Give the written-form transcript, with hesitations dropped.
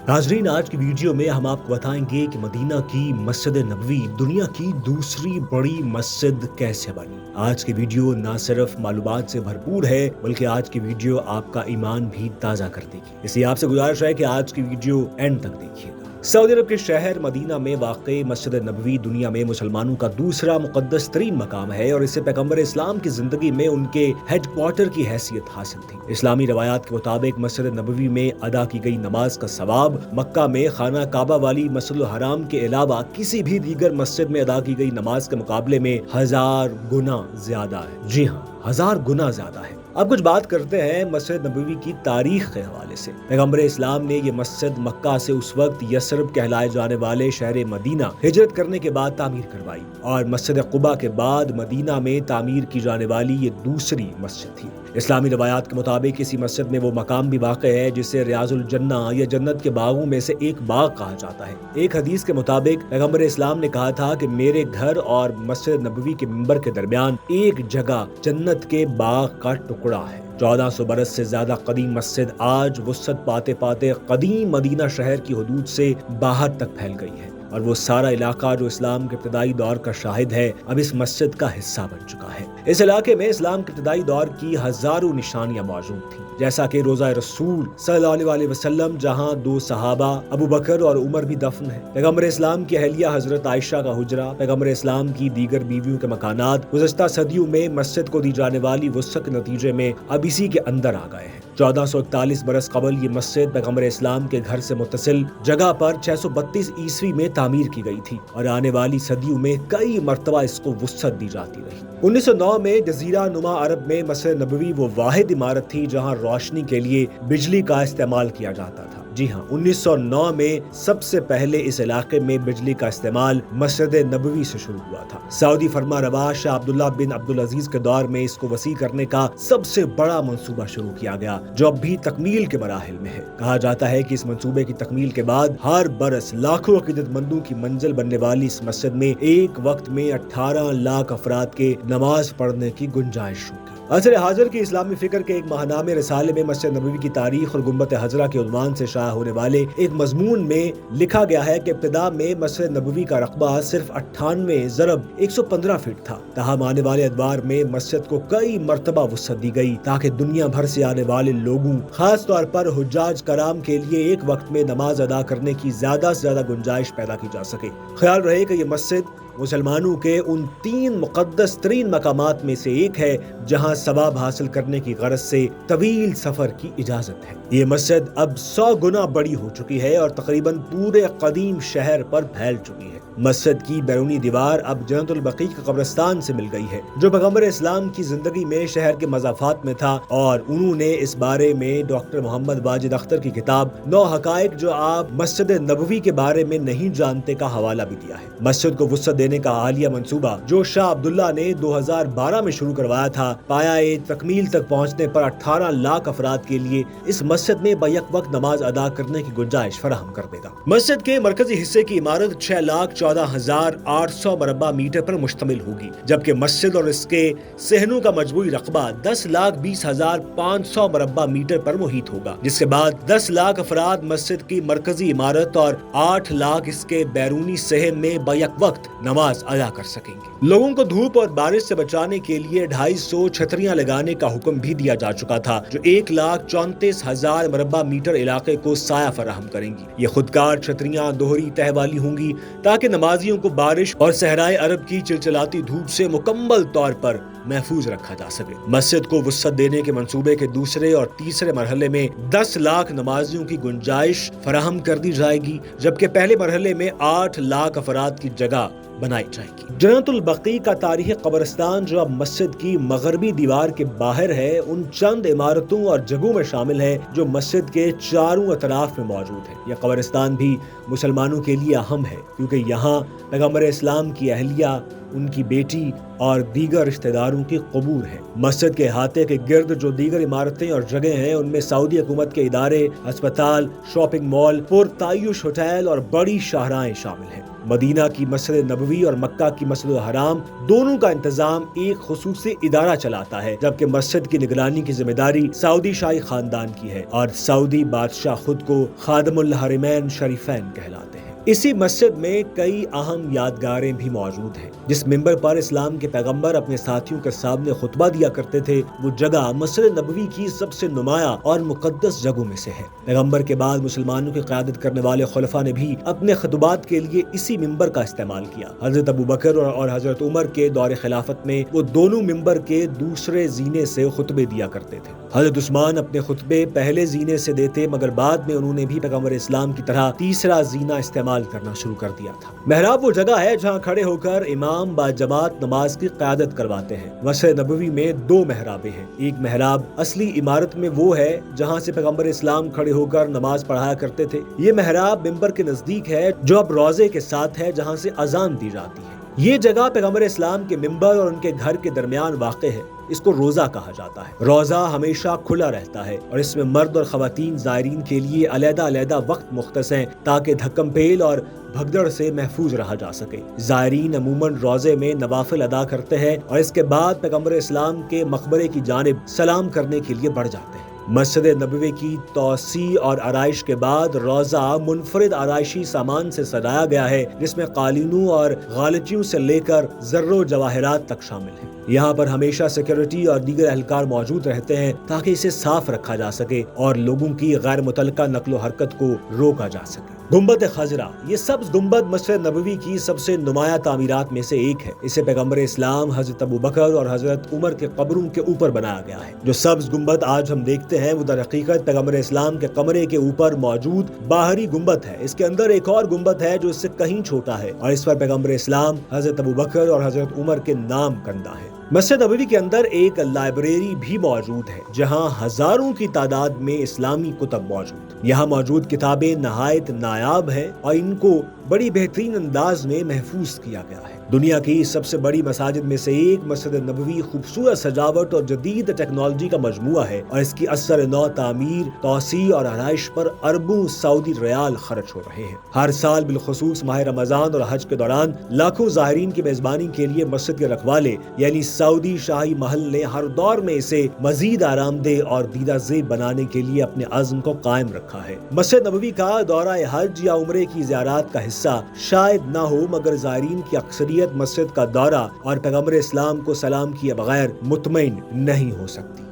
नाजरीन, आज की वीडियो में हम आपको बताएंगे कि मदीना की मस्जिद नबवी दुनिया की दूसरी बड़ी मस्जिद कैसे बनी। आज की वीडियो ना सिर्फ मालूमात से भरपूर है बल्कि आज की वीडियो आपका ईमान भी ताज़ा कर देगी। इसलिए आपसे गुजारिश है कि आज की वीडियो एंड तक देखिएगा। सऊदी अरब के शहर मदीना में वाक़ई मस्जिद नबवी दुनिया में मुसलमानों का दूसरा मुक़द्दस तरीन मकाम है और इससे पैगम्बर इस्लाम की जिंदगी में उनके हेडक्वार्टर की हैसियत हासिल थी। इस्लामी रवायात के मुताबिक मस्जिद नबवी में अदा की गई नमाज का सवाब मक्का में खाना काबा वाली मस्जिद हराम के अलावा किसी भी दीगर मस्जिद में अदा की गई नमाज के मुकाबले में 1000 गुना ज्यादा है। जी हाँ, 1000 गुना ज्यादा है। अब कुछ बात करते हैं मस्जिद नबवी की तारीख के हवाले से। पैगम्बर इस्लाम ने ये मस्जिद मक्का से उस वक्त यसरब कहलाए जाने वाले शहर मदीना हिजरत करने के बाद तामीर करवाई और मस्जिद कुबा के बाद मदीना में तामीर की जाने वाली ये दूसरी मस्जिद थी। इस्लामी रवायात के मुताबिक इसी मस्जिद में वो मकाम भी वाक़ है जिसे रियाजुल जन्ना या जन्नत के बागों में से एक बाग कहा जाता है। एक हदीस के मुताबिक पैगम्बर इस्लाम ने कहा था कि मेरे घर और मस्जिद नबवी के मिंबर के दरमियान एक जगह जन्नत के बाग का टुकड़ा है। 1400 बरस से ज्यादा कदीम मस्जिद आज वुसअत पाते पाते कदीम मदीना शहर की हदूद से बाहर तक फैल गई है और वो सारा इलाका जो इस्लाम के इब्तदाई दौर का शाहिद है अब इस मस्जिद का हिस्सा बन चुका है। इस इलाके में इस्लाम के इब्तदाई दौर की हजारों निशानियां मौजूद थी, जैसा कि रोज़ा रसूल सल्लल्लाहु अलैहि वसल्लम जहां 2 सहाबा अबू बकर और उमर भी दफन है, पैगम्बर इस्लाम की अहलिया हजरत आयशा का हुजरा, पैगम्बर इस्लाम की दीगर बीवियों के मकानात गुज़श्ता सदियों में मस्जिद को दी जाने वाली वुसअत के नतीजे में अब इसी के अंदर आ गए हैं। 1441 बरस कबल ये मस्जिद पैगम्बर इस्लाम के घर से मुत्तसिल जगह पर 632 ईस्वी में तामीर की गई थी और आने वाली सदियों में कई मर्तबा इसको वुसअत दी जाती रही। 1909 में जजीरा नुमा अरब में मस्जिद नबवी वो वाहिद इमारत थी जहां रोशनी के लिए बिजली का इस्तेमाल किया जाता था। जी हाँ, 1909 में सबसे पहले इस इलाके में बिजली का इस्तेमाल मस्जिद नबवी से शुरू हुआ था। सऊदी फरमा रवा शाह अब्दुल्ला बिन अब्दुल अजीज के दौर में इसको वसी करने का सबसे बड़ा मंसूबा शुरू किया गया जो अब भी तकमील के मराहिल में है। कहा जाता है कि इस मंसूबे की तकमील के बाद हर बरस लाखों अकीदतमंदों की मंजिल बनने वाली इस मस्जिद में एक वक्त में 18 लाख अफराद के नमाज पढ़ने की गुंजाइश होगी। असर हाजिर की इस्लामी फिक्र के एक माहनामे रिसाले में मस्जिद नबवी की तारीख और गुंबद हजरा के उन्वान से शाया होने वाले एक मजमून में लिखा गया है कि इब्तिदा में मस्जिद नबवी का रकबा सिर्फ 98 ज़रब 115 फीट था। तहम आने वाले अदवार में मस्जिद को कई मरतबा वुसअत दी गई ताकि दुनिया भर से आने वाले लोगों, खास तौर पर हुज्जाज कराम के लिए एक वक्त में नमाज अदा करने की ज्यादा से ज्यादा गुंजाइश पैदा की जा सके। ख्याल रहे कि ये मस्जिद मुसलमानों के उन 3 मुक़द्दस तरीन मकामात में से एक है जहां सवाब हासिल करने की गरज से तवील सफर की इजाजत है। ये मस्जिद अब 100 गुना बड़ी हो चुकी है और तकरीबन पूरे कदीम शहर पर फैल चुकी है। मस्जिद की बैरूनी दीवार अब जन्नतुल बकी के कब्रिस्तान से मिल गई है जो पैगम्बर इस्लाम की जिंदगी में शहर के मज़ाफात में था और उन्होंने इस बारे में डॉक्टर मोहम्मद वाजिद अख्तर की किताब 9 हकायक जो आप मस्जिद नबवी के बारे में नहीं जानते का हवाला भी दिया है। मस्जिद को वुसअत देने का हालिया मंसूबा जो शाह अब्दुल्ला ने 2012 में शुरू करवाया था, पाया तकमील तक पहुँचने पर 18 लाख अफराद के लिए इस मस्जिद में बैक वक्त नमाज अदा करने की गुंजाइश फराहम कर देगा। मस्जिद के मरकजी हिस्से की इमारत 6,14,800 मरबा मीटर पर मुश्तमिल होगी, जबकि मस्जिद और इसके सहनों का मजमूई रकबा 10,20,500 मरबा मीटर पर मुहित होगा, जिसके बाद 10 लाख अफराद मस्जिद की मरकजी इमारत और 8 लाख इसके बैरूनी सहन में बैक वक्त नमाज अदा कर सकेंगे। लोगों को धूप और बारिश से बचाने के लिए 250 छतरियां लगाने का हुक्म भी दिया जा चुका था जो 1,34,000 मरबा मीटर इलाके को साया फराहम करेंगी। ये खुदकार छतरियां दोहरी तह वाली होंगी ताकि नमाजियों को बारिश और सहराए अरब की चिलचिलाती धूप से मुकम्मल तौर पर महफूज रखा जा सके। मस्जिद को वुसअत देने के मंसूबे के दूसरे और तीसरे मरहले में 10 लाख नमाजियों की गुंजाइश फराहम कर दी जाएगी, जबकि पहले मरहले में 8 लाख अफराद की जगह बनाई जाएगी। जन्नतुल बकी का तारीखी कब्रिस्तान जो अब मस्जिद की मगरबी दीवार के बाहर है उन चंद इमारतों और जगहों में शामिल है जो मस्जिद के चारों अतराफ में मौजूद है। यह कब्रिस्तान भी मुसलमानों के लिए अहम है क्योंकि यहाँ पैगम्बर इस्लाम की अहलिया, उनकी बेटी और दीगर रिश्तेदारों की कबूर है। मस्जिद के अहाते के गिर्द जो दीगर इमारतें और जगह हैं उनमें सऊदी हुकूमत के इदारे, अस्पताल, शॉपिंग मॉल, पुरतायुश होटल और बड़ी शाहराएं शामिल हैं। مدینہ کی مسجد نبوی اور مکہ کی مسجد الحرام دونوں کا انتظام ایک خصوصی ادارہ چلاتا ہے، جبکہ مسجد کی نگرانی کی ذمہ داری سعودی شاہی خاندان کی ہے اور سعودی بادشاہ خود کو خادم الحرمین شریفین کہلاتے ہیں۔ اسی مسجد میں کئی اہم یادگاریں بھی موجود ہیں۔ جس ممبر پر اسلام کے پیغمبر اپنے ساتھیوں کے سامنے خطبہ دیا کرتے تھے، وہ جگہ مسجد نبوی کی سب سے نمایاں اور مقدس جگہوں میں سے ہے۔ پیغمبر کے بعد مسلمانوں کی قیادت کرنے والے خلفاء نے بھی اپنے خطبات کے لیے اسی ممبر کا استعمال کیا۔ حضرت ابوبکر اور حضرت عمر کے دور خلافت میں وہ دونوں ممبر کے دوسرے زینے سے خطبے دیا کرتے تھے۔ حضرت عثمان اپنے خطبے پہلے زینے سے دیتے، مگر بعد میں انہوں نے بھی پیغمبر اسلام کی طرح تیسرا زینہ استعمال کرنا شروع کر دیا تھا۔ محراب وہ جگہ ہے جہاں کھڑے ہو کر امام با جماعت نماز کی قیادت کرواتے ہیں۔ مسجد نبوی میں 2 محرابیں ہیں۔ ایک محراب اصلی عمارت میں وہ ہے جہاں سے پیغمبر اسلام کھڑے ہو کر نماز پڑھایا کرتے تھے۔ یہ محراب ممبر کے نزدیک ہے جو اب روضے کے ساتھ ہے جہاں سے اذان دی جاتی ہے۔ یہ جگہ پیغمبر اسلام کے ممبر اور ان کے گھر کے درمیان واقع ہے۔ اس کو روضہ کہا جاتا ہے۔ روضہ ہمیشہ کھلا رہتا ہے اور اس میں مرد اور خواتین زائرین کے لیے علیحدہ علیحدہ وقت مختص ہیں تاکہ دھکم پیل اور بھگدڑ سے محفوظ رہا جا سکے۔ زائرین عموماً روضے میں نوافل ادا کرتے ہیں اور اس کے بعد پیغمبر اسلام کے مقبرے کی جانب سلام کرنے کے لیے بڑھ جاتے ہیں۔ مسجد نبوی کی توسیع اور آرائش کے بعد روضہ منفرد آرائشی سامان سے سجایا گیا ہے، جس میں قالینوں اور غالچیوں سے لے کر زر و جواہرات تک شامل ہیں۔ یہاں پر ہمیشہ سیکیورٹی اور دیگر اہلکار موجود رہتے ہیں تاکہ اسے صاف رکھا جا سکے اور لوگوں کی غیر متعلقہ نقل و حرکت کو روکا جا سکے۔ گنبد خضرا، یہ سبز گنبد مسجد نبوی کی سب سے نمایاں تعمیرات میں سے ایک ہے۔ اسے پیغمبر اسلام حضرت ابوبکر اور حضرت عمر کے قبروں کے اوپر بنایا گیا ہے۔ جو سبز گنبد آج ہم دیکھتے ہیں وہ در حقیقت پیغمبر اسلام کے کمرے کے اوپر موجود باہری گنبد ہے۔ اس کے اندر ایک اور گنبد ہے جو اس سے کہیں چھوٹا ہے اور اس پر پیغمبر اسلام حضرت ابوبکر اور حضرت عمر کے نام کندہ ہے۔ مسجد نبوی کے اندر ایک لائبریری بھی موجود ہے جہاں ہزاروں کی تعداد میں اسلامی کتب موجود۔ یہاں موجود کتابیں نہایت نایاب ہیں اور ان کو بڑی بہترین انداز میں محفوظ کیا گیا ہے۔ دنیا کی سب سے بڑی مساجد میں سے ایک مسجد نبوی خوبصورت سجاوٹ اور جدید ٹیکنالوجی کا مجموعہ ہے اور اس کی اثر نو تعمیر، توسیع اور آرائش پر اربوں سعودی ریال خرچ ہو رہے ہیں۔ ہر سال بالخصوص ماہ رمضان اور حج کے دوران لاکھوں زائرین کی میزبانی کے لیے مسجد کے رکھوالے یعنی سعودی شاہی محل نے ہر دور میں اسے مزید آرام دہ اور دیدہ زیب بنانے کے لیے اپنے عزم کو قائم رکھا ہے۔ مسجد نبوی کا دورہ حج یا عمرے کی زیارات کا حصہ شاید نہ ہو، مگر زائرین کی اکثریت مسجد کا دورہ اور پیغمبر اسلام کو سلام کیے بغیر مطمئن نہیں ہو سکتی۔